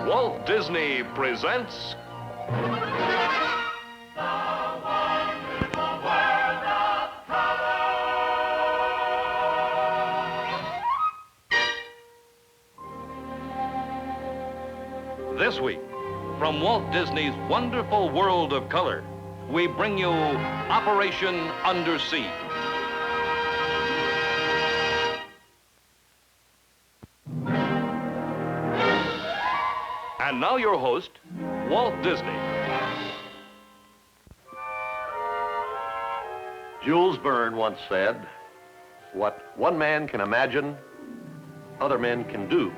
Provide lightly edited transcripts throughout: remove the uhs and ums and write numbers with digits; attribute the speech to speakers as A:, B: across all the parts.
A: Walt Disney presents This week, from Walt Disney's wonderful world of color, we bring you Operation Undersea. And now your host, Walt Disney.
B: Jules Verne once said, "What one man can imagine, other men can do."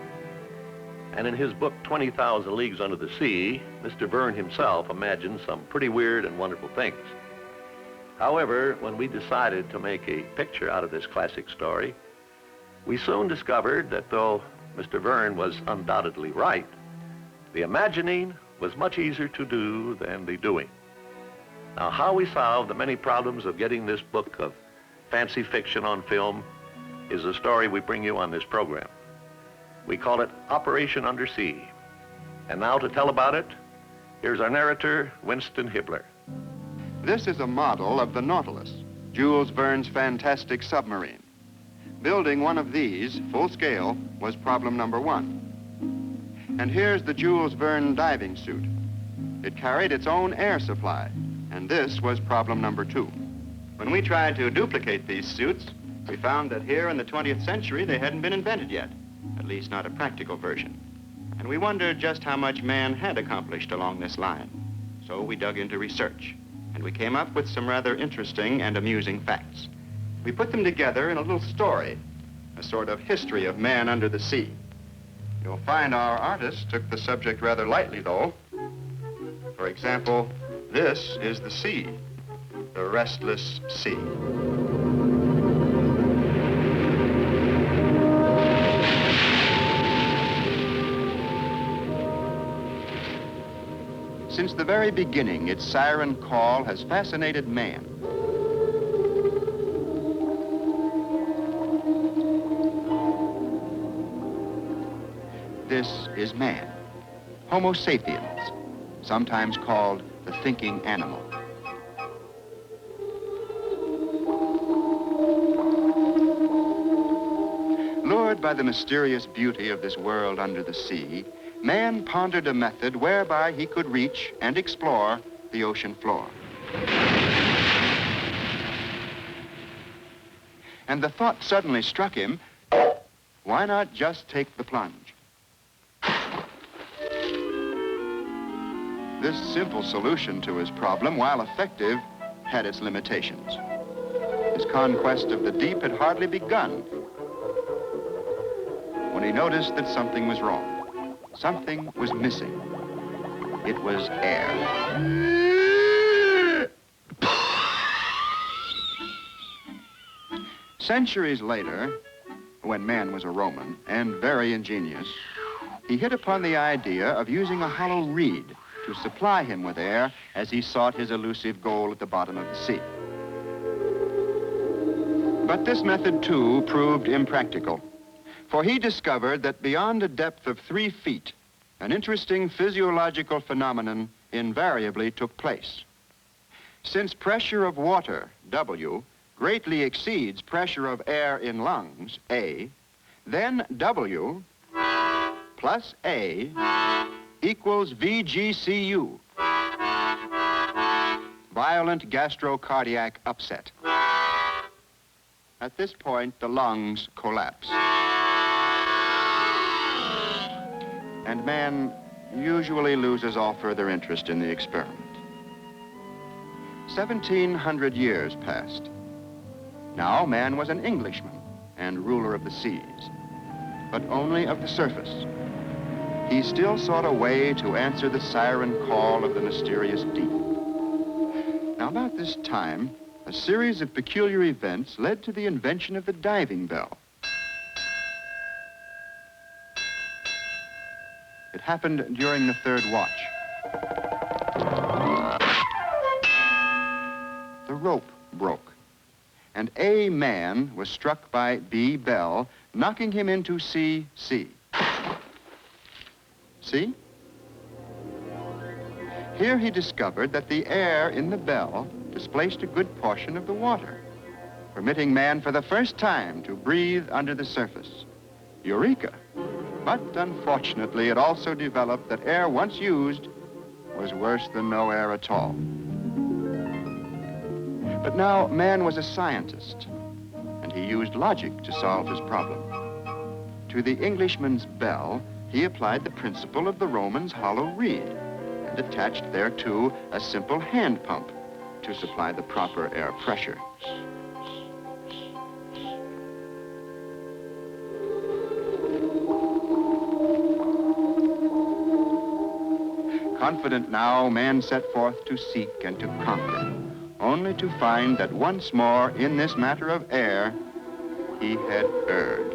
B: And in his book, 20,000 Leagues Under the Sea, Mr. Verne himself imagined some pretty weird and wonderful things. However, when we decided to make a picture out of this classic story, we soon discovered that though Mr. Verne was undoubtedly right, the imagining was much easier to do than the doing. Now, how we solved the many problems of getting this book of fancy fiction on film is a story we bring you on this program. We call it Operation Undersea. And now to tell about it, here's our narrator, Winston Hibbler.
C: This is a model of the Nautilus, Jules Verne's fantastic submarine. Building one of these, full scale, was problem number one. And here's the Jules Verne diving suit. It carried its own air supply, and this was problem number two. When we tried to duplicate these suits, we found that here in the 20th century they hadn't been invented yet, at least not a practical version. And we wondered just how much man had accomplished along this line. So we dug into research, and we came up with some rather interesting and amusing facts. We put them together in a little story, a sort of history of man under the sea. You'll find our artist took the subject rather lightly, though. For example, this is the sea, the restless sea. Since the very beginning, its siren call has fascinated man. This is man, Homo sapiens, sometimes called the thinking animal. Lured by the mysterious beauty of this world under the sea, man pondered a method whereby he could reach and explore the ocean floor. And the thought suddenly struck him, why not just take the plunge? This simple solution to his problem, while effective, had its limitations. His conquest of the deep had hardly begun when he noticed that something was wrong. Something was missing. It was air. Centuries later, when man was a Roman and very ingenious, he hit upon the idea of using a hollow reed to supply him with air as he sought his elusive goal at the bottom of the sea. But this method, too, proved impractical, for he discovered that beyond a depth of 3 feet, an interesting physiological phenomenon invariably took place. Since pressure of water, W, greatly exceeds pressure of air in lungs, A, then W plus A equals VGCU, violent gastrocardiac upset. At this point, the lungs collapse. And man usually loses all further interest in the experiment. 1,700 years passed. Now man was an Englishman and ruler of the seas, but only of the surface. He still sought a way to answer the siren call of the mysterious deep. Now, about this time, a series of peculiar events led to the invention of the diving bell. It happened during the third watch. The rope broke, and A man was struck by B bell, knocking him into C. See? Here he discovered that the air in the bell displaced a good portion of the water, permitting man for the first time to breathe under the surface. Eureka! But unfortunately, it also developed that air once used was worse than no air at all. But now man was a scientist, and he used logic to solve his problem. To the Englishman's bell, he applied the principle of the Roman's hollow reed and attached thereto a simple hand pump to supply the proper air pressure. Confident now, man set forth to seek and to conquer, only to find that once more in this matter of air, he had erred.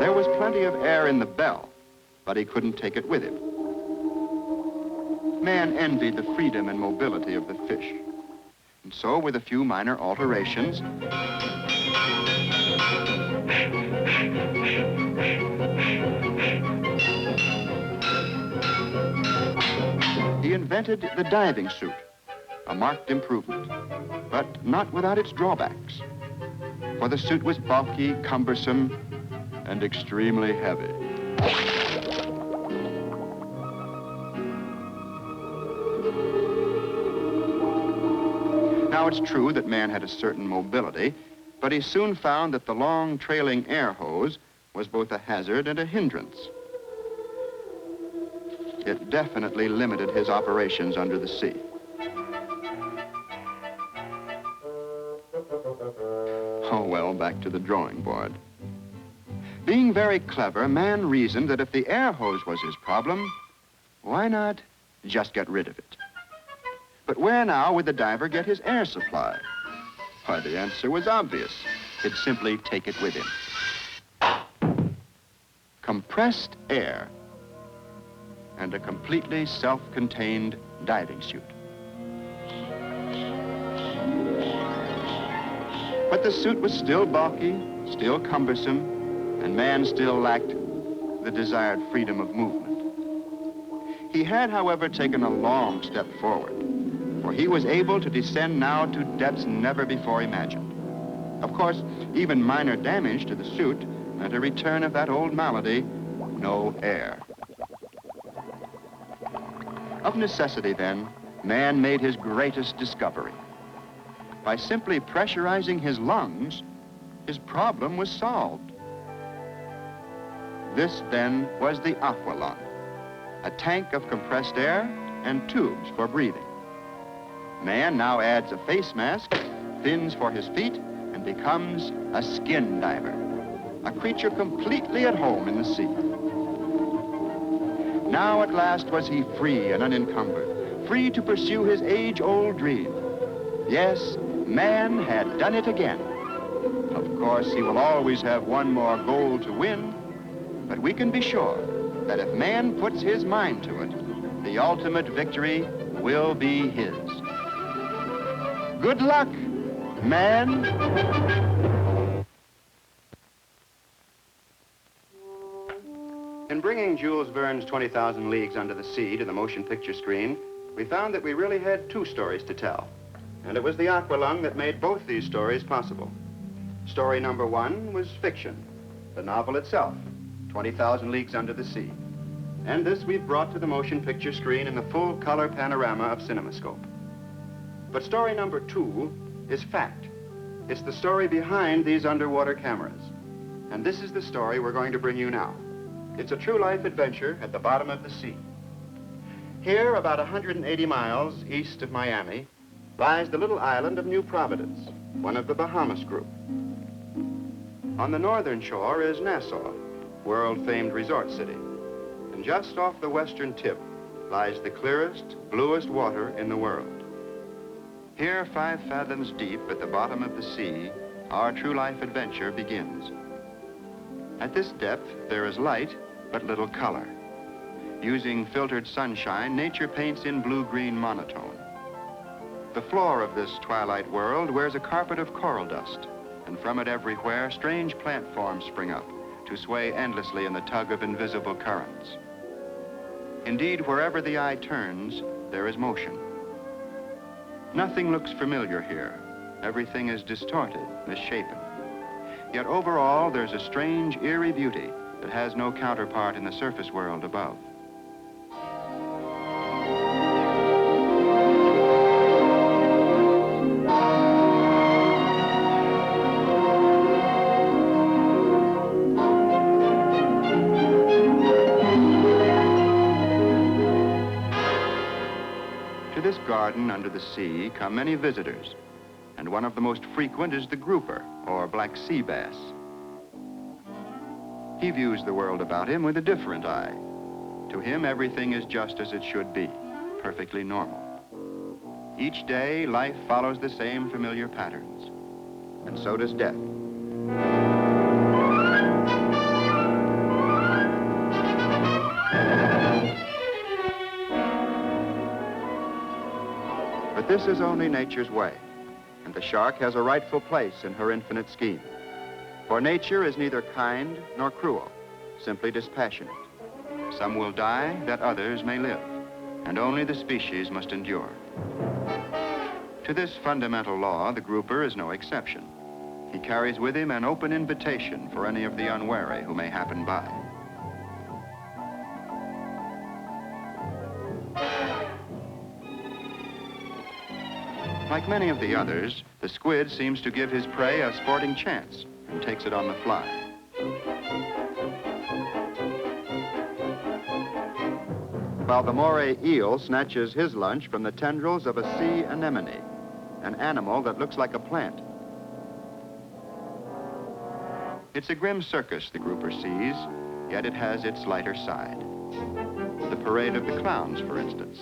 C: There was plenty of air in the bell, but he couldn't take it with him. Man envied the freedom and mobility of the fish. And so, with a few minor alterations, he invented the diving suit, a marked improvement, but not without its drawbacks. For the suit was bulky, cumbersome, and extremely heavy. Now, it's true that man had a certain mobility, but he soon found that the long, trailing air hose was both a hazard and a hindrance. It definitely limited his operations under the sea. Oh, well, back to the drawing board. Being very clever, man reasoned that if the air hose was his problem, why not just get rid of it? But where now would the diver get his air supply? Why, the answer was obvious. He'd simply take it with him. Compressed air and a completely self-contained diving suit. But the suit was still bulky, still cumbersome, and man still lacked the desired freedom of movement. He had, however, taken a long step forward, for he was able to descend now to depths never before imagined. Of course, even minor damage to the suit meant a return of that old malady, no air. Of necessity, then, man made his greatest discovery. By simply pressurizing his lungs, his problem was solved. This, then, was the aqua lung, a tank of compressed air and tubes for breathing. Man now adds a face mask, fins for his feet, and becomes a skin diver, a creature completely at home in the sea. Now at last was he free and unencumbered, free to pursue his age-old dream. Yes, man had done it again. Of course, he will always have one more goal to win, but we can be sure that if man puts his mind to it, the ultimate victory will be his. Good luck, man. In bringing Jules Verne's 20,000 Leagues Under the Sea to the motion picture screen, we found that we really had two stories to tell. And it was the aqua lung that made both these stories possible. Story number one was fiction, the novel itself, 20,000 Leagues Under the Sea. And this we've brought to the motion picture screen in the full color panorama of CinemaScope. But story number two is fact. It's the story behind these underwater cameras. And this is the story we're going to bring you now. It's a true life adventure at the bottom of the sea. Here, about 180 miles east of Miami, lies the little island of New Providence, one of the Bahamas group. On the northern shore is Nassau, world-famed resort city. And just off the western tip lies the clearest, bluest water in the world. Here, 5 fathoms deep at the bottom of the sea, our true life adventure begins. At this depth, there is light but little color. Using filtered sunshine, nature paints in blue-green monotone. The floor of this twilight world wears a carpet of coral dust, and from it everywhere, strange plant forms spring up to sway endlessly in the tug of invisible currents. Indeed, wherever the eye turns, there is motion. Nothing looks familiar here. Everything is distorted, misshapen. Yet overall, there's a strange, eerie beauty that has no counterpart in the surface world above. To this garden under the sea come many visitors, and one of the most frequent is the grouper, or black sea bass. He views the world about him with a different eye. To him, everything is just as it should be, perfectly normal. Each day, life follows the same familiar patterns, and so does death. But this is only nature's way, and the shark has a rightful place in her infinite scheme. For nature is neither kind nor cruel, simply dispassionate. Some will die that others may live, and only the species must endure. To this fundamental law, the grouper is no exception. He carries with him an open invitation for any of the unwary who may happen by. Like many of the others, the squid seems to give his prey a sporting chance and takes it on the fly. While the moray eel snatches his lunch from the tendrils of a sea anemone, an animal that looks like a plant. It's a grim circus the grouper sees, yet it has its lighter side. The parade of the clowns, for instance.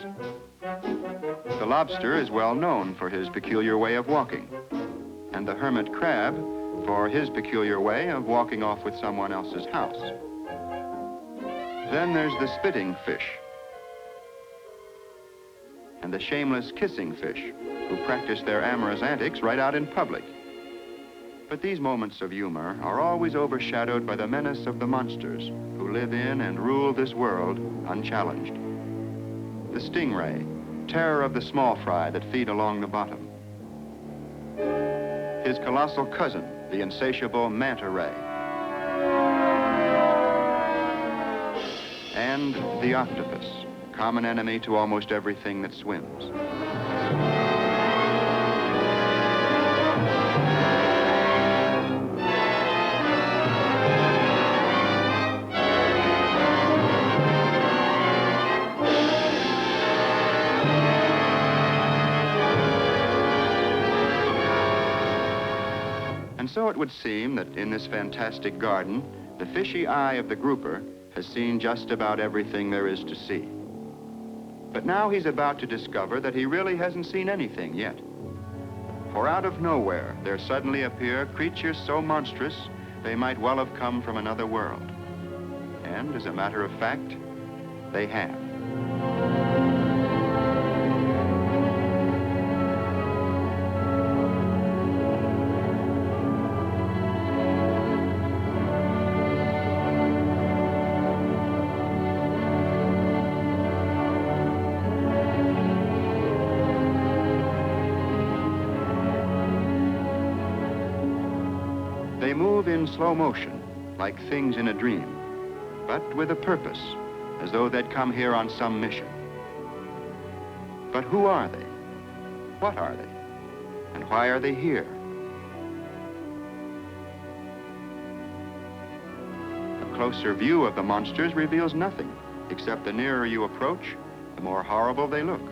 C: The lobster is well known for his peculiar way of walking, and the hermit crab for his peculiar way of walking off with someone else's house. Then there's the spitting fish, and the shameless kissing fish, who practice their amorous antics right out in public. But these moments of humor are always overshadowed by the menace of the monsters who live in and rule this world unchallenged. The stingray, terror of the small fry that feed along the bottom. His colossal cousin, the insatiable manta ray. And the octopus, common enemy to almost everything that swims. And so it would seem that in this fantastic garden, the fishy eye of the grouper has seen just about everything there is to see. But now he's about to discover that he really hasn't seen anything yet. For out of nowhere, there suddenly appear creatures so monstrous, they might well have come from another world. And as a matter of fact, they have. They move in slow motion, like things in a dream, but with a purpose, as though they'd come here on some mission. But who are they? What are they? And why are they here? A closer view of the monsters reveals nothing, except the nearer you approach, the more horrible they look.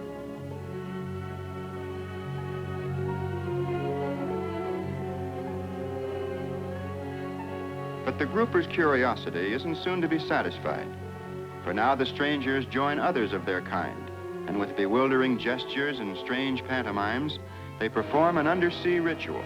C: But the grouper's curiosity isn't soon to be satisfied, for now the strangers join others of their kind, and with bewildering gestures and strange pantomimes, they perform an undersea ritual.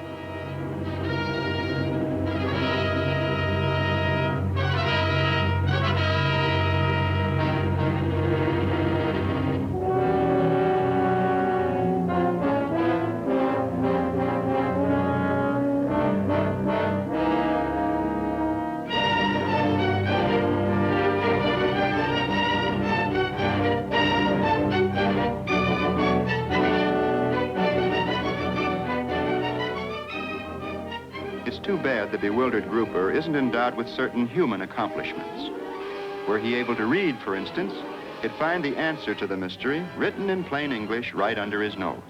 C: too bad the bewildered grouper isn't endowed with certain human accomplishments. Were he able to read, for instance, he'd find the answer to the mystery written in plain English right under his nose.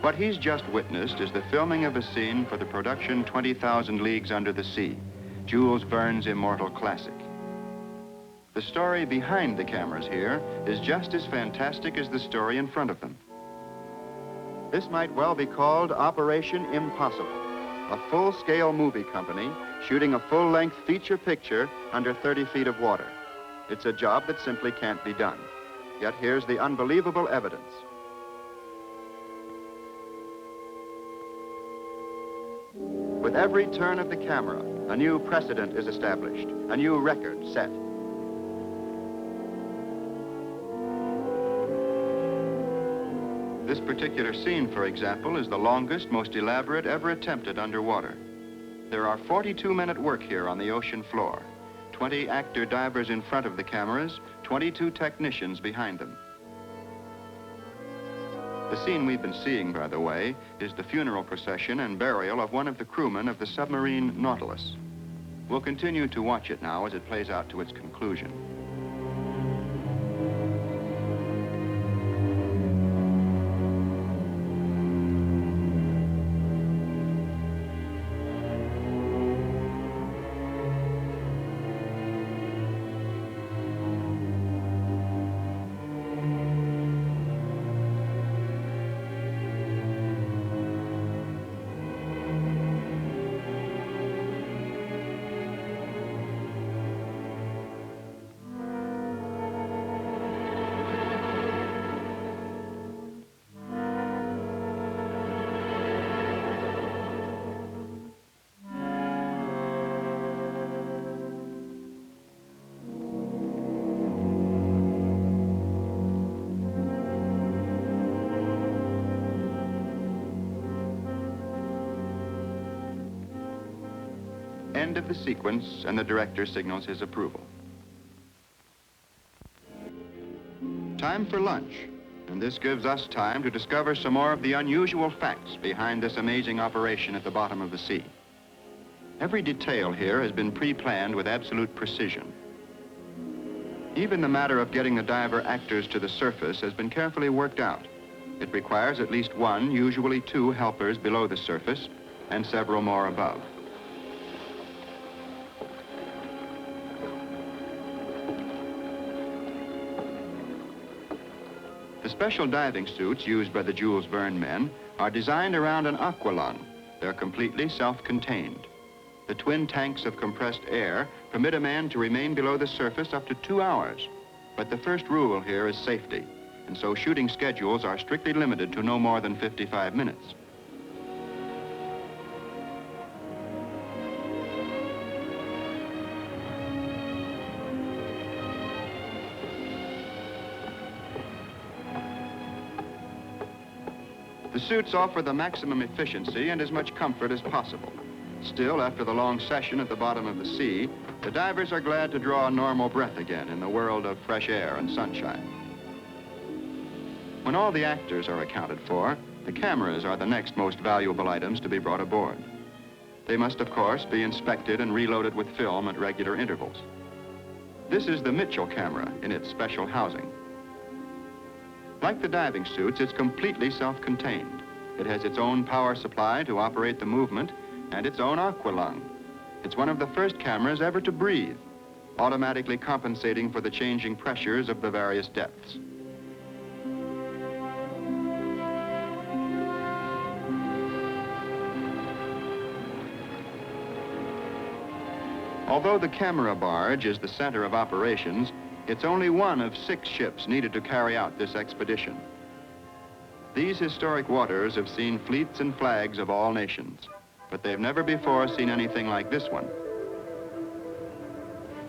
C: What he's just witnessed is the filming of a scene for the production 20,000 Leagues Under the Sea, Jules Verne's immortal classic. The story behind the cameras here is just as fantastic as the story in front of them. This might well be called Operation Impossible, a full-scale movie company shooting a full-length feature picture under 30 feet of water. It's a job that simply can't be done. Yet here's the unbelievable evidence. With every turn of the camera, a new precedent is established, a new record set. This particular scene, for example, is the longest, most elaborate ever attempted underwater. There are 42 men at work here on the ocean floor, 20 actor divers in front of the cameras, 22 technicians behind them. The scene we've been seeing, by the way, is the funeral procession and burial of one of the crewmen of the submarine Nautilus. We'll continue to watch it now as it plays out to its conclusion. End of the sequence, and the director signals his approval. Time for lunch, and this gives us time to discover some more of the unusual facts behind this amazing operation at the bottom of the sea. Every detail here has been pre-planned with absolute precision. Even the matter of getting the diver actors to the surface has been carefully worked out. It requires at least one, usually two helpers below the surface, and several more above. The special diving suits used by the Jules Verne men are designed around an aqualung. They're completely self-contained. The twin tanks of compressed air permit a man to remain below the surface up to 2 hours. But the first rule here is safety, and so shooting schedules are strictly limited to no more than 55 minutes. The suits offer the maximum efficiency and as much comfort as possible. Still, after the long session at the bottom of the sea, the divers are glad to draw a normal breath again in the world of fresh air and sunshine. When all the actors are accounted for, the cameras are the next most valuable items to be brought aboard. They must, of course, be inspected and reloaded with film at regular intervals. This is the Mitchell camera in its special housing. Like the diving suits, it's completely self-contained. It has its own power supply to operate the movement and its own aqualung. It's one of the first cameras ever to breathe, automatically compensating for the changing pressures of the various depths. Although the camera barge is the center of operations, it's only one of 6 ships needed to carry out this expedition. These historic waters have seen fleets and flags of all nations, but they've never before seen anything like this one.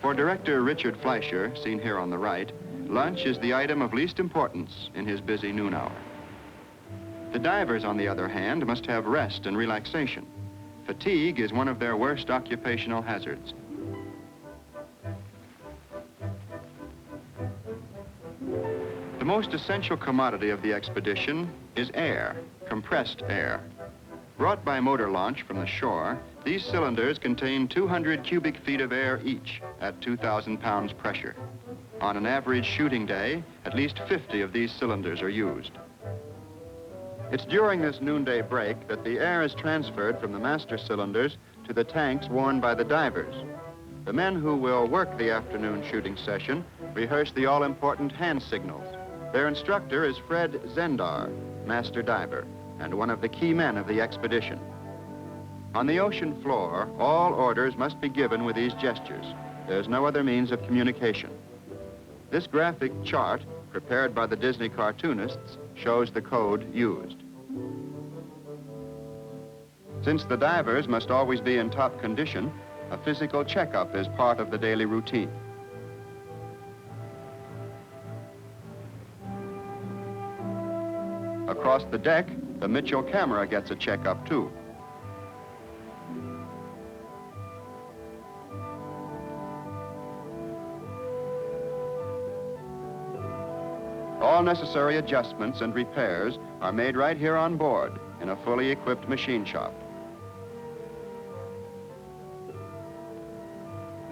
C: For director Richard Fleischer, seen here on the right, lunch is the item of least importance in his busy noon hour. The divers, on the other hand, must have rest and relaxation. Fatigue is one of their worst occupational hazards. The most essential commodity of the expedition is air, compressed air. Brought by motor launch from the shore, These cylinders contain 200 cubic feet of air each at 2,000 pounds pressure. On an average shooting day, at least 50 of these cylinders are used. It's during this noonday break that the air is transferred from the master cylinders to the tanks worn by the divers. The men who will work the afternoon shooting session rehearse the all-important hand signals. Their instructor is Fred Zendar, master diver, and one of the key men of the expedition. On the ocean floor, all orders must be given with these gestures. There's no other means of communication. This graphic chart, prepared by the Disney cartoonists, shows the code used. Since the divers must always be in top condition, a physical checkup is part of the daily routine. Across the deck, the Mitchell camera gets a checkup too. All necessary adjustments and repairs are made right here on board in a fully equipped machine shop.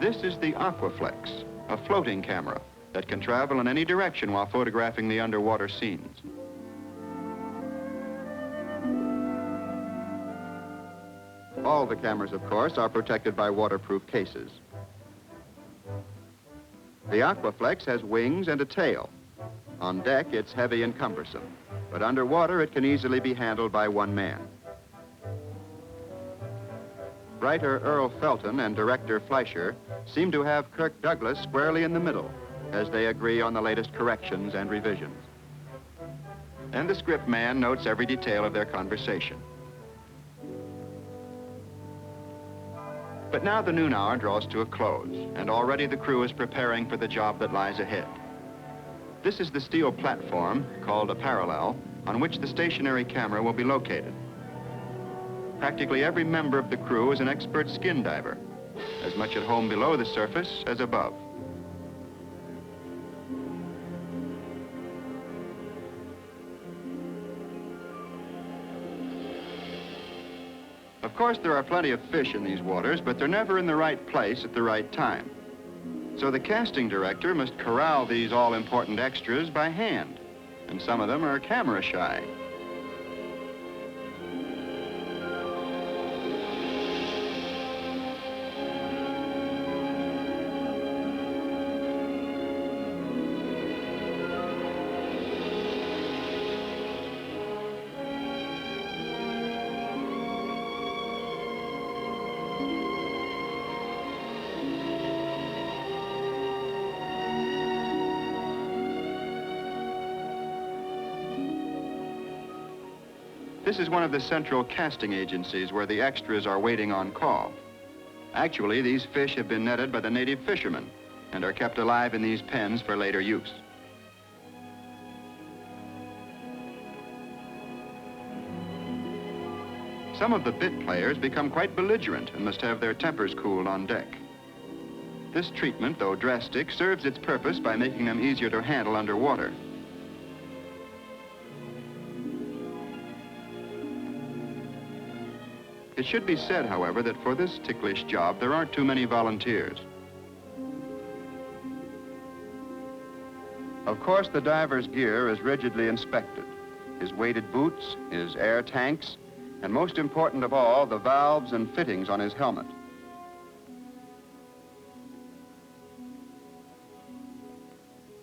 C: This is the Aquaflex, a floating camera that can travel in any direction while photographing the underwater scenes. All the cameras, of course, are protected by waterproof cases. The Aquaflex has wings and a tail. On deck, it's heavy and cumbersome, but underwater, it can easily be handled by one man. Writer Earl Felton and director Fleischer seem to have Kirk Douglas squarely in the middle as they agree on the latest corrections and revisions. And the script man notes every detail of their conversation. But now the noon hour draws to a close, and already the crew is preparing for the job that lies ahead. This is the steel platform, called a parallel, on which the stationary camera will be located. Practically every member of the crew is an expert skin diver, as much at home below the surface as above. Of course, there are plenty of fish in these waters, but they're never in the right place at the right time. So the casting director must corral these all-important extras by hand, and some of them are camera shy. This is one of the central casting agencies where the extras are waiting on call. Actually, these fish have been netted by the native fishermen and are kept alive in these pens for later use. Some of the bit players become quite belligerent and must have their tempers cooled on deck. This treatment, though drastic, serves its purpose by making them easier to handle underwater. It should be said, however, that for this ticklish job, there aren't too many volunteers. Of course, the diver's gear is rigidly inspected. His weighted boots, his air tanks, and most important of all, the valves and fittings on his helmet.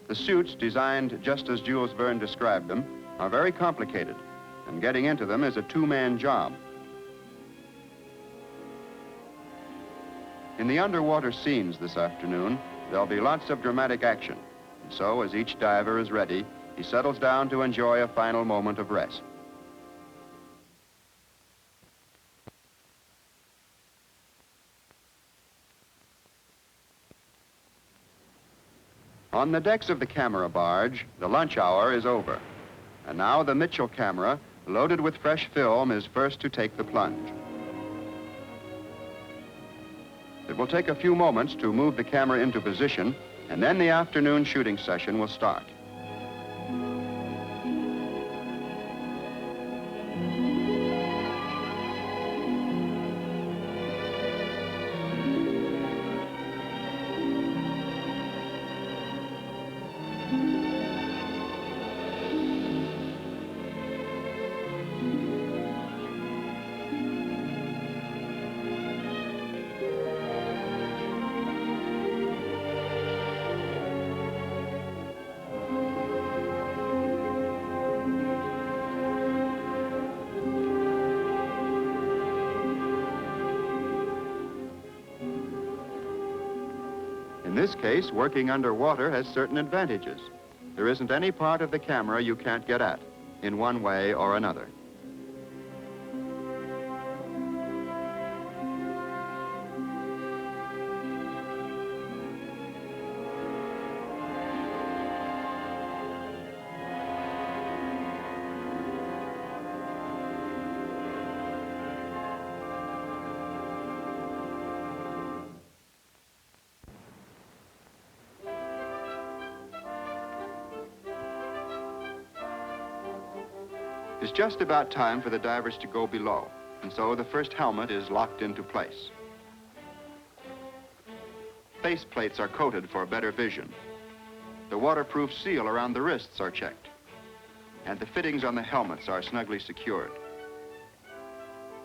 C: The suits, designed just as Jules Verne described them, are very complicated, and getting into them is a two-man job. In the underwater scenes this afternoon, there'll be lots of dramatic action. And so, as each diver is ready, he settles down to enjoy a final moment of rest. On the decks of the camera barge, the lunch hour is over. And now the Mitchell camera, loaded with fresh film, is first to take the plunge. It will take a few moments to move the camera into position, and then the afternoon shooting session will start. this case, working underwater has certain advantages. There isn't any part of the camera you can't get at, in one way or another. It's just about time for the divers to go below, and so the first helmet is locked into place. Face plates are coated for better vision. The waterproof seal around the wrists are checked, and the fittings on the helmets are snugly secured.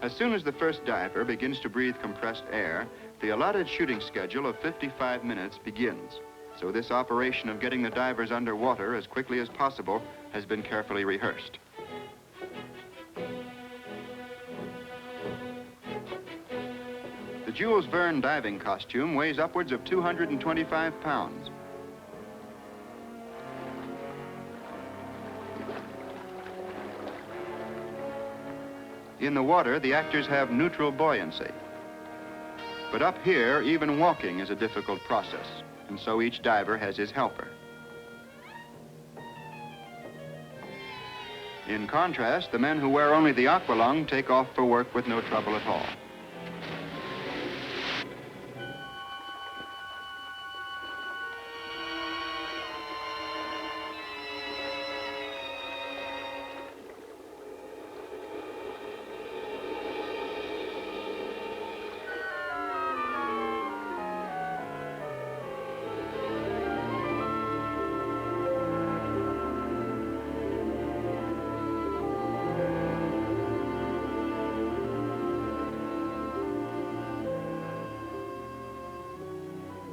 C: As soon as the first diver begins to breathe compressed air, the allotted shooting schedule of 55 minutes begins. So this operation of getting the divers underwater as quickly as possible has been carefully rehearsed. The Jules Verne diving costume weighs upwards of 225 pounds. In the water, the actors have neutral buoyancy. But up here, even walking is a difficult process, and so each diver has his helper. In contrast, the men who wear only the aqualung take off for work with no trouble at all.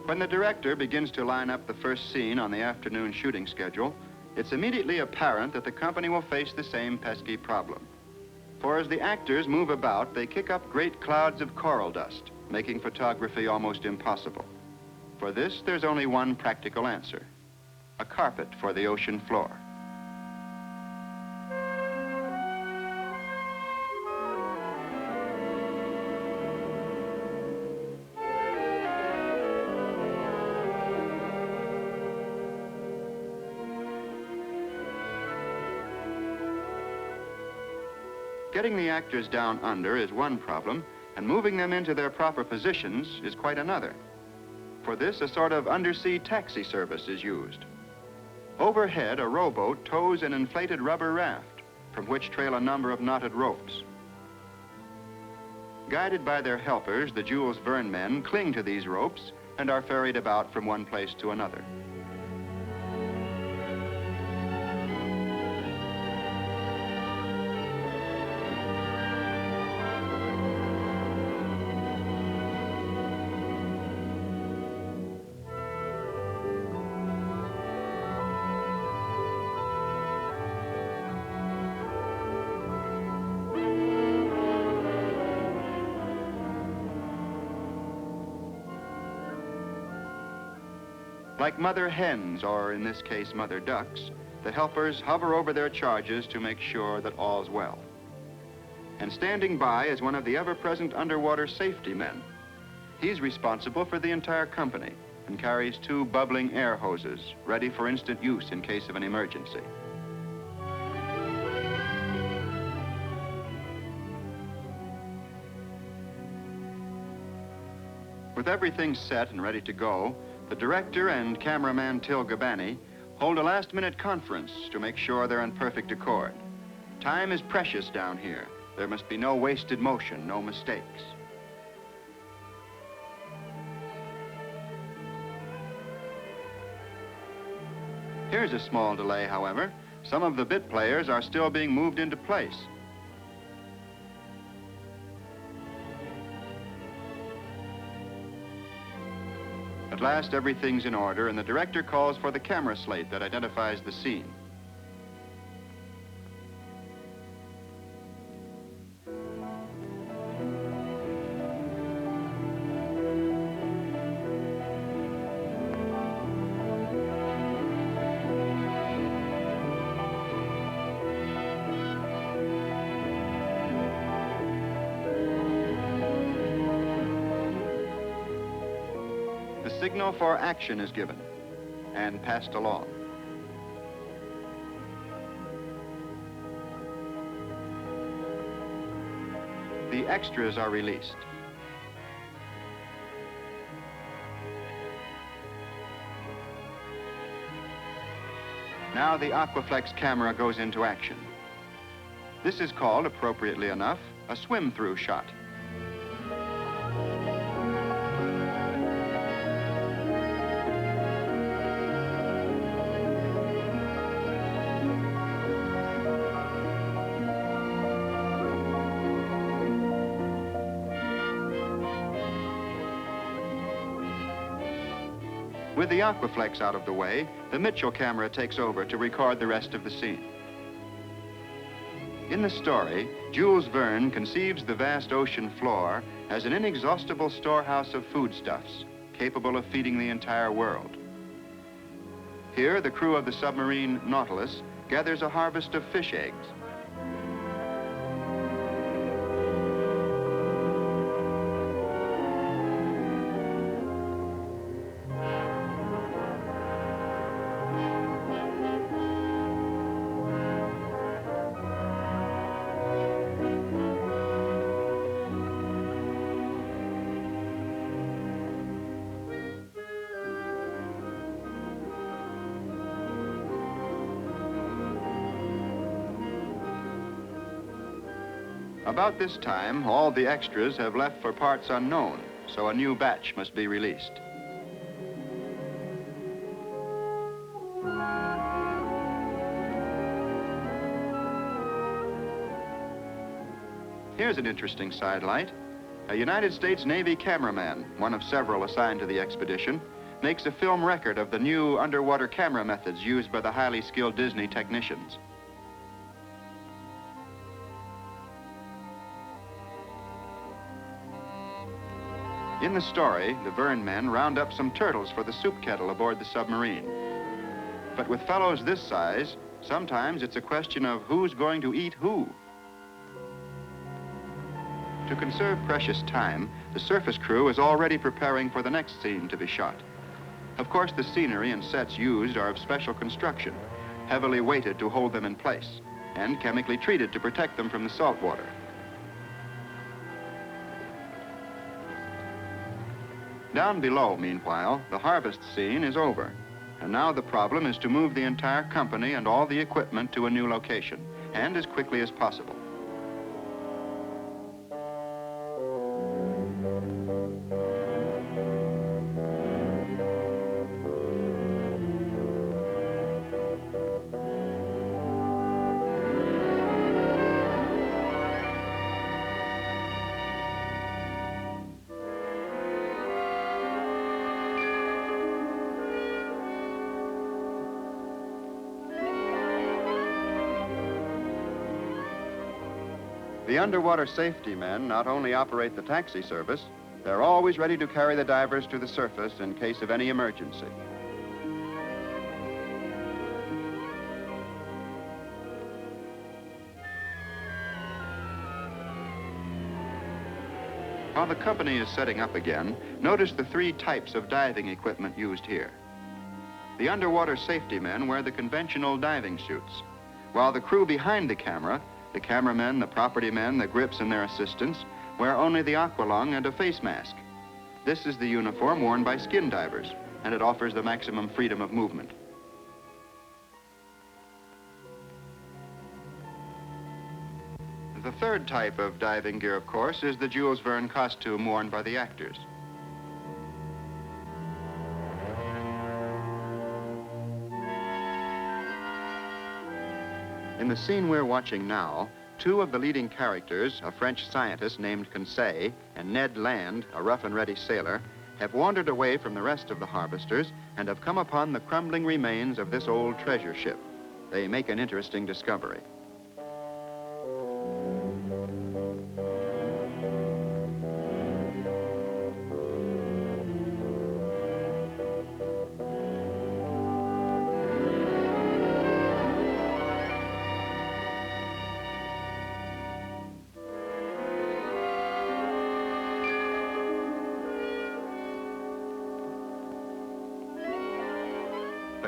C: When the director begins to line up the first scene on the afternoon shooting schedule, it's immediately apparent that the company will face the same pesky problem. For as the actors move about, they kick up great clouds of coral dust, making photography almost impossible. For this, there's only one practical answer: a carpet for the ocean floor. Getting the actors down under is one problem, and moving them into their proper positions is quite another. For this, a sort of undersea taxi service is used. Overhead, a rowboat tows an inflated rubber raft, from which trail a number of knotted ropes. Guided by their helpers, the Jules Verne men cling to these ropes and are ferried about from one place to another. Like mother hens, or in this case, mother ducks, the helpers hover over their charges to make sure that all's well. And standing by is one of the ever-present underwater safety men. He's responsible for the entire company and carries 2 bubbling air hoses, ready for instant use in case of an emergency. With everything set and ready to go, the director and cameraman Till Gabani hold a last-minute conference to make sure they're in perfect accord. Time is precious down here. There must be no wasted motion, no mistakes. Here's a small delay, however. Some of the bit players are still being moved into place. At last, everything's in order, and the director calls for the camera slate that identifies the scene. signal for action is given and passed along. The extras are released. Now the Aquaflex camera goes into action. This is called, appropriately enough, a swim-through shot. With the Aquaflex out of the way, the Mitchell camera takes over to record the rest of the scene. In the story, Jules Verne conceives the vast ocean floor as an inexhaustible storehouse of foodstuffs, capable of feeding the entire world. Here, the crew of the submarine Nautilus gathers a harvest of fish eggs. About this time, all the extras have left for parts unknown, so a new batch must be released. Here's an interesting sidelight. A United States Navy cameraman, one of several assigned to the expedition, makes a film record of the new underwater camera methods used by the highly skilled Disney technicians. In the story, the Verne men round up some turtles for the soup kettle aboard the submarine. But with fellows this size, sometimes it's a question of who's going to eat who. To conserve precious time, the surface crew is already preparing for the next scene to be shot. Of course, the scenery and sets used are of special construction, heavily weighted to hold them in place, and chemically treated to protect them from the salt water. Down below, meanwhile, the harvest scene is over, and now the problem is to move the entire company and all the equipment to a new location, and as quickly as possible. The underwater safety men not only operate the taxi service, they're always ready to carry the divers to the surface in case of any emergency. While the company is setting up again, notice the three types of diving equipment used here. The underwater safety men wear the conventional diving suits, while the crew behind the camera, the cameramen, the property men, the grips, and their assistants, wear only the aqualung and a face mask. This is the uniform worn by skin divers, and it offers the maximum freedom of movement. The third type of diving gear, of course, is the Jules Verne costume worn by the actors. In the scene we're watching now, two of the leading characters, a French scientist named Conseil and Ned Land, a rough and ready sailor, have wandered away from the rest of the harvesters and have come upon the crumbling remains of this old treasure ship. They make an interesting discovery.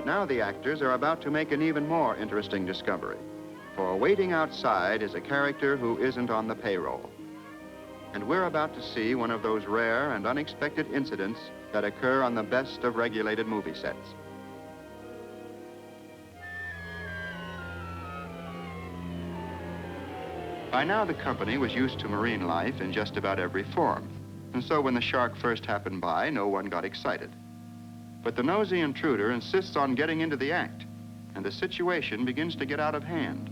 C: But now the actors are about to make an even more interesting discovery. For waiting outside is a character who isn't on the payroll. And we're about to see one of those rare and unexpected incidents that occur on the best of regulated movie sets. By now, the company was used to marine life in just about every form. And so when the shark first happened by, no one got excited. But the nosy intruder insists on getting into the act, and the situation begins to get out of hand.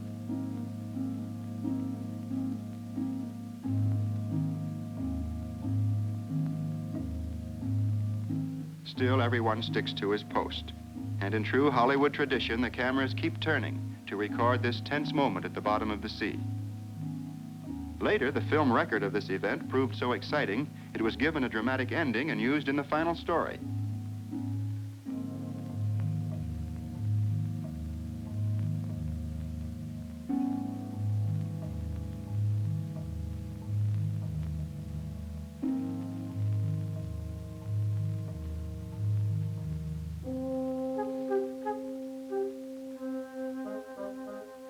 C: Still, everyone sticks to his post. And in true Hollywood tradition, the cameras keep turning to record this tense moment at the bottom of the sea. Later, the film record of this event proved so exciting, it was given a dramatic ending and used in the final story.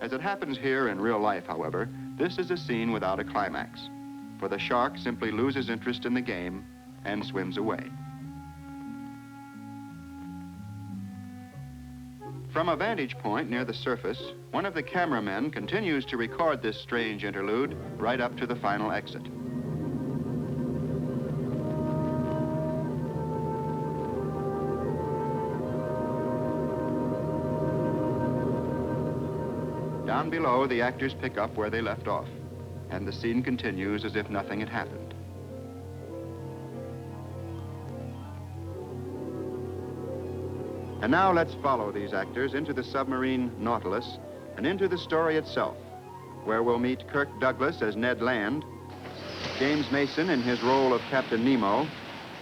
C: As it happens here in real life, however, this is a scene without a climax, for the shark simply loses interest in the game and swims away. From a vantage point near the surface, one of the cameramen continues to record this strange interlude right up to the final exit. Down below, the actors pick up where they left off, and the scene continues as if nothing had happened. And now let's follow these actors into the submarine Nautilus and into the story itself, where we'll meet Kirk Douglas as Ned Land, James Mason in his role of Captain Nemo,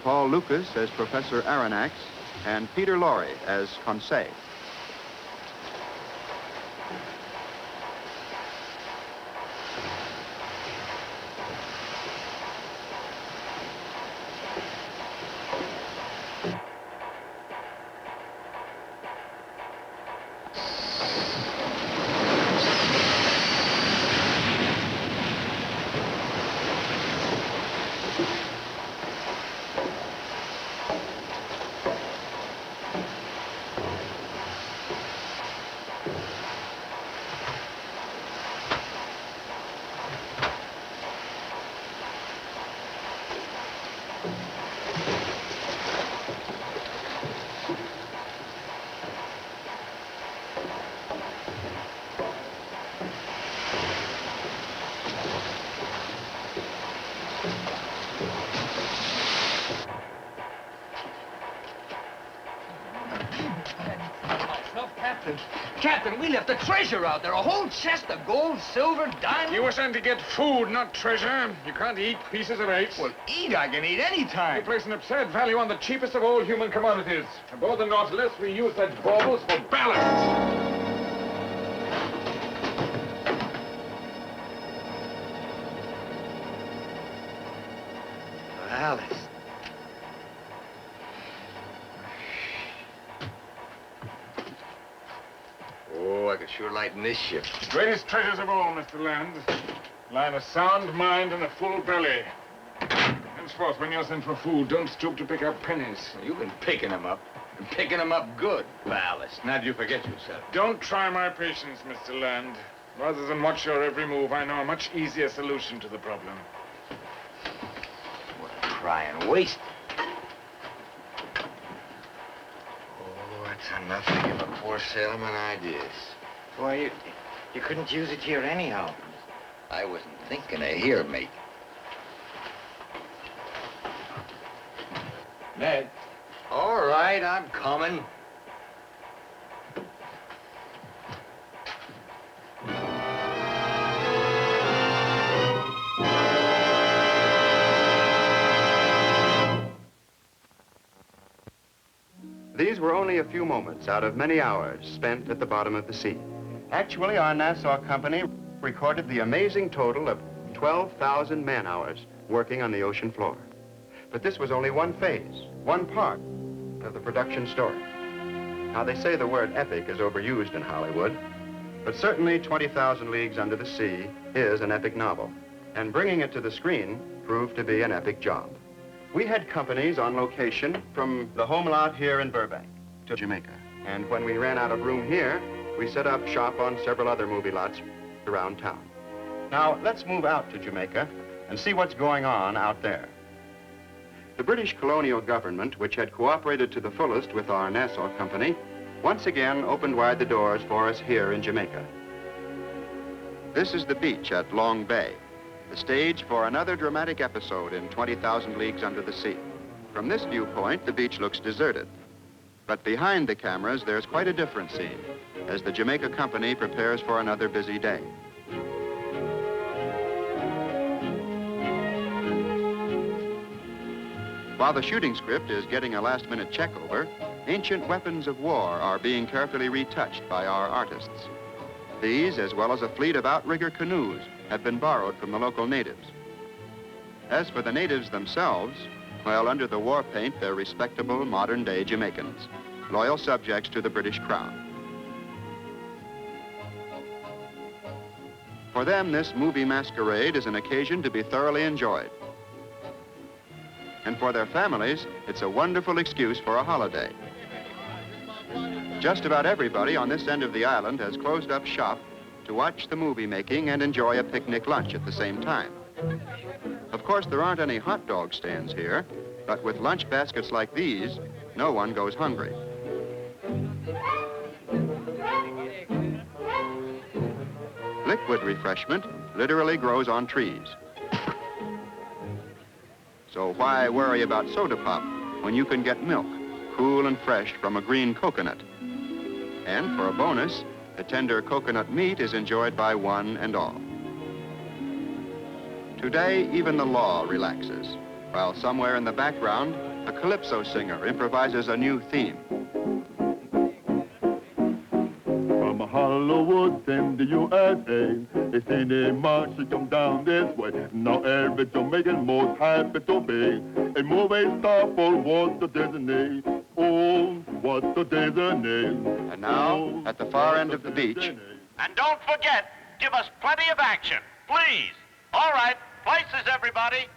C: Paul Lucas as Professor Aronnax, and Peter Lorre as Conseil.
D: Captain, we left a treasure out there, a whole chest of gold, silver, diamonds.
E: You were sent to get food, not treasure. You can't eat pieces of eight.
D: Well, eat, I can eat any time.
E: You place an absurd value on the cheapest of all human commodities. Aboard the Nautilus, we use that baubles for ballast.
D: Ballast. Oh, I could sure lighten this ship.
E: Greatest treasures of all, Mr. Land. Lie in a sound mind and a full belly. Henceforth, when you're sent for food, don't stoop to pick up pennies.
D: You've been picking them up, and picking them up good. Ballast. Now, do you forget yourself?
E: Don't try my patience, Mr. Land. Rather than watch your every move, I know a much easier solution to the problem.
D: What a crying waste. Oh, that's enough to give a poor sailorman ideas.
F: Why, you couldn't use it here anyhow.
D: I wasn't thinking of here, mate.
F: Ned.
D: All right, I'm coming.
C: These were only a few moments out of many hours spent at the bottom of the sea. Actually, our Nassau company recorded the amazing total of 12,000 man-hours working on the ocean floor. But this was only one phase, one part of the production story. Now, they say the word epic is overused in Hollywood, but certainly 20,000 Leagues Under the Sea is an epic novel, and bringing it to the screen proved to be an epic job. We had companies on location from the home lot here in Burbank to Jamaica, and when we ran out of room here, we set up shop on several other movie lots around town. Now, let's move out to Jamaica and see what's going on out there. The British colonial government, which had cooperated to the fullest with our Nassau company, once again opened wide the doors for us here in Jamaica. This is the beach at Long Bay, the stage for another dramatic episode in 20,000 Leagues Under the Sea. From this viewpoint, the beach looks deserted. But behind the cameras, there's quite a different scene as the Jamaica company prepares for another busy day. While the shooting script is getting a last-minute check-over, ancient weapons of war are being carefully retouched by our artists. These, as well as a fleet of outrigger canoes, have been borrowed from the local natives. As for the natives themselves, well, under the war paint, they're respectable, modern-day Jamaicans, loyal subjects to the British Crown. For them, this movie masquerade is an occasion to be thoroughly enjoyed. And for their families, it's a wonderful excuse for a holiday. Just about everybody on this end of the island has closed up shop to watch the movie making and enjoy a picnic lunch at the same time. Of course, there aren't any hot dog stands here, but with lunch baskets like these, no one goes hungry. Liquid refreshment literally grows on trees. So why worry about soda pop when you can get milk, cool and fresh from a green coconut? And for a bonus, the tender coconut meat is enjoyed by one and all. Today, even the law relaxes, while somewhere in the background, a calypso singer improvises a new theme.
G: From Hollywood in the USA, a cinema she come down this way. Now every Jamaican most happy to be a movie star for Walt Disney. Oh, what a Disney.
C: And now, at the far end of the beach.
H: And don't forget, give us plenty of action, please. All right, places, everybody.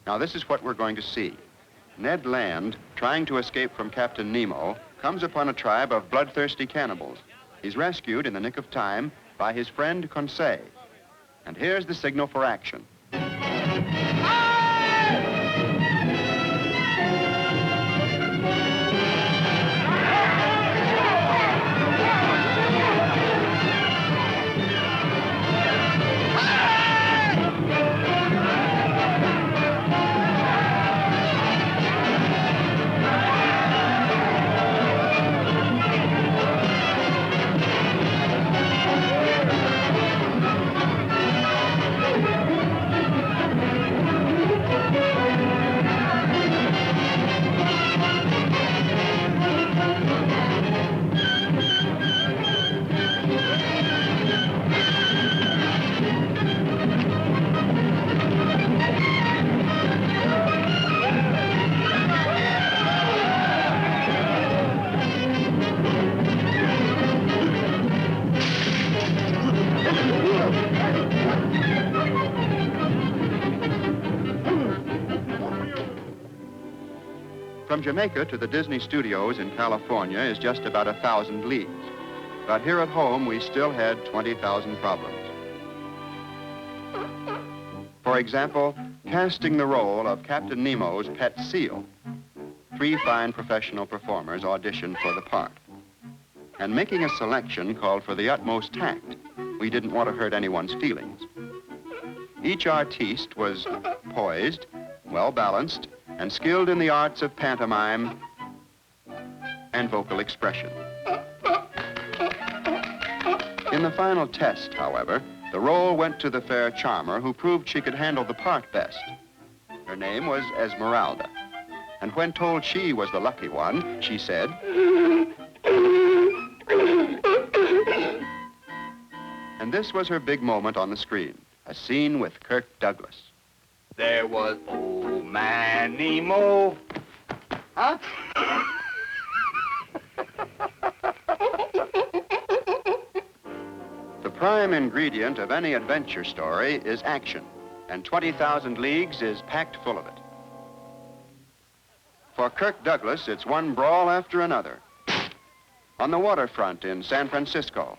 C: Now, this is what we're going to see. Ned Land, trying to escape from Captain Nemo, comes upon a tribe of bloodthirsty cannibals. He's rescued in the nick of time by his friend Conseil. And here's the signal for action. From Jamaica to the Disney studios in California is just about 1,000 leagues. But here at home, we still had 20,000 problems. For example, casting the role of Captain Nemo's pet seal. 3 fine professional performers auditioned for the part. And making a selection called for the utmost tact. We didn't want to hurt anyone's feelings. Each artiste was poised, well-balanced, and skilled in the arts of pantomime and vocal expression. In the final test, however, the role went to the fair charmer who proved she could handle the part best. Her name was Esmeralda, and when told she was the lucky one, she said, and this was her big moment on the screen, a scene with Kirk Douglas.
D: There was old man Nemo. Huh?
C: prime ingredient of any adventure story is action, and 20,000 Leagues is packed full of it. For Kirk Douglas, it's one brawl after another. On the waterfront in San Francisco,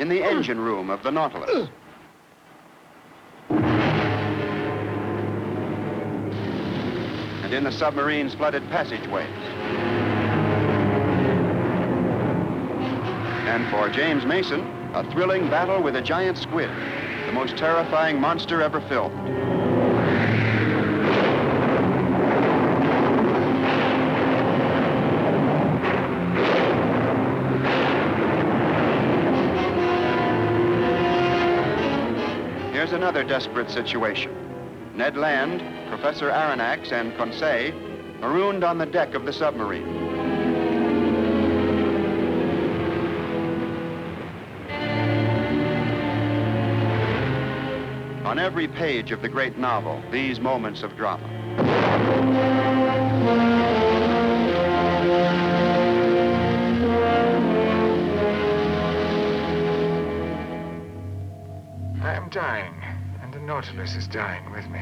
C: in the engine room of the Nautilus, and in the submarine's flooded passageways. And for James Mason, a thrilling battle with a giant squid, the most terrifying monster ever filmed. Here's another desperate situation. Ned Land, Professor Aronnax, and Conseil marooned on the deck of the submarine. On every page of the great novel, these moments of drama.
E: I am dying, and the Nautilus is dying with me.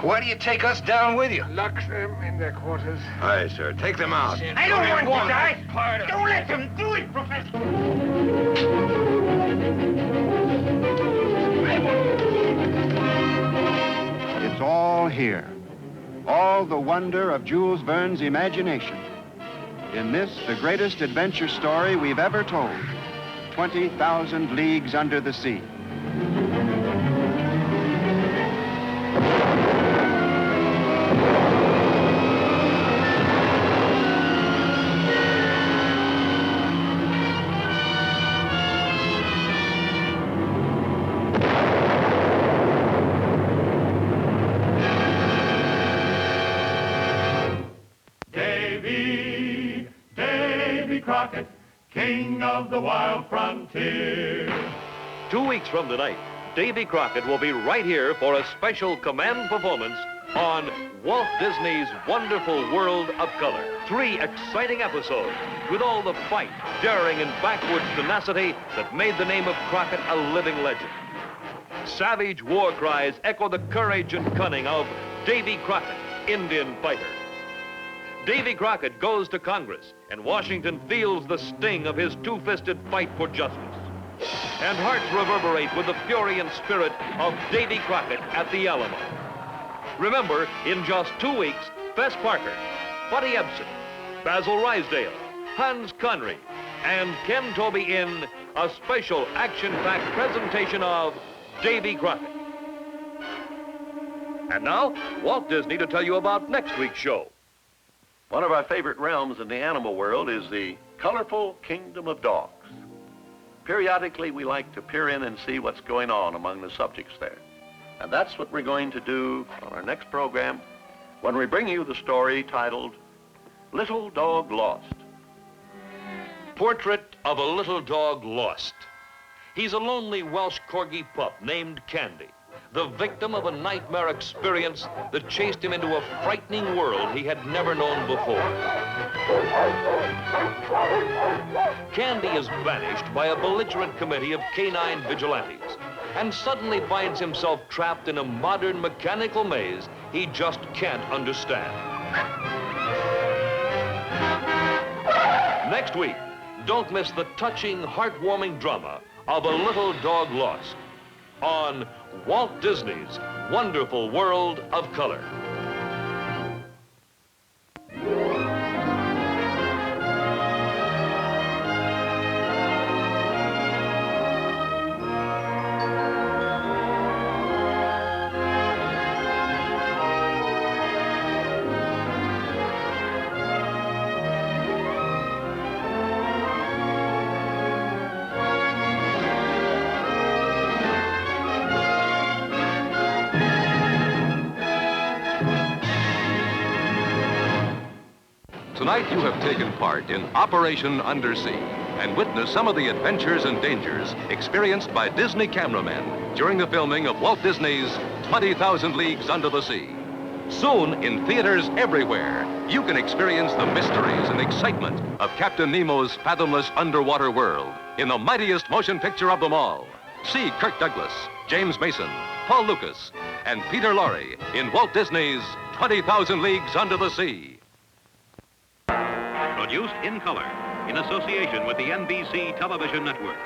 D: Why do you take us down with you?
E: Lock them in their quarters.
D: Aye, sir. Take them out.
F: I don't want to die. Don't let them do it, Professor.
C: It's all here. All the wonder of Jules Verne's imagination. In this, the greatest adventure story we've ever told. 20,000 Leagues Under the Sea.
G: Davy Crockett, king of the wild frontier.
A: 2 weeks from tonight, Davy Crockett will be right here for a special command performance on Walt Disney's Wonderful World of Color. 3 exciting episodes with all the fight, daring, and backwoods tenacity that made the name of Crockett a living legend. Savage war cries echo the courage and cunning of Davy Crockett, Indian fighter. Davy Crockett goes to Congress, and Washington feels the sting of his two-fisted fight for justice. And hearts reverberate with the fury and spirit of Davy Crockett at the Alamo. Remember, in just 2 weeks, Fess Parker, Buddy Ebsen, Basil Rysdale, Hans Conried, and Ken Tobey in a special action-packed presentation of Davy Crockett. And now, Walt Disney to tell you about next week's show.
B: One of our favorite realms in the animal world is the colorful kingdom of dogs. Periodically, we like to peer in and see what's going on among the subjects there. And that's what we're going to do on our next program when we bring you the story titled Little Dog Lost.
A: Portrait of a little dog lost. He's a lonely Welsh Corgi pup named Candy, the victim of a nightmare experience that chased him into a frightening world he had never known before. Candy is banished by a belligerent committee of canine vigilantes and suddenly finds himself trapped in a modern mechanical maze he just can't understand. Next week, don't miss the touching, heartwarming drama of A Little Dog Lost on Walt Disney's Wonderful World of Color.
I: Tonight you have taken part in Operation Undersea and witnessed some of the adventures and dangers experienced by Disney cameramen during the filming of Walt Disney's 20,000 Leagues Under the Sea. Soon, in theaters everywhere, you can experience the mysteries and excitement of Captain Nemo's fathomless underwater world. in the mightiest motion picture of them all. See Kirk Douglas, James Mason, Paul Lucas, and Peter Lorre in Walt Disney's 20,000 Leagues Under the Sea.
A: Produced in color in association with the NBC Television Network.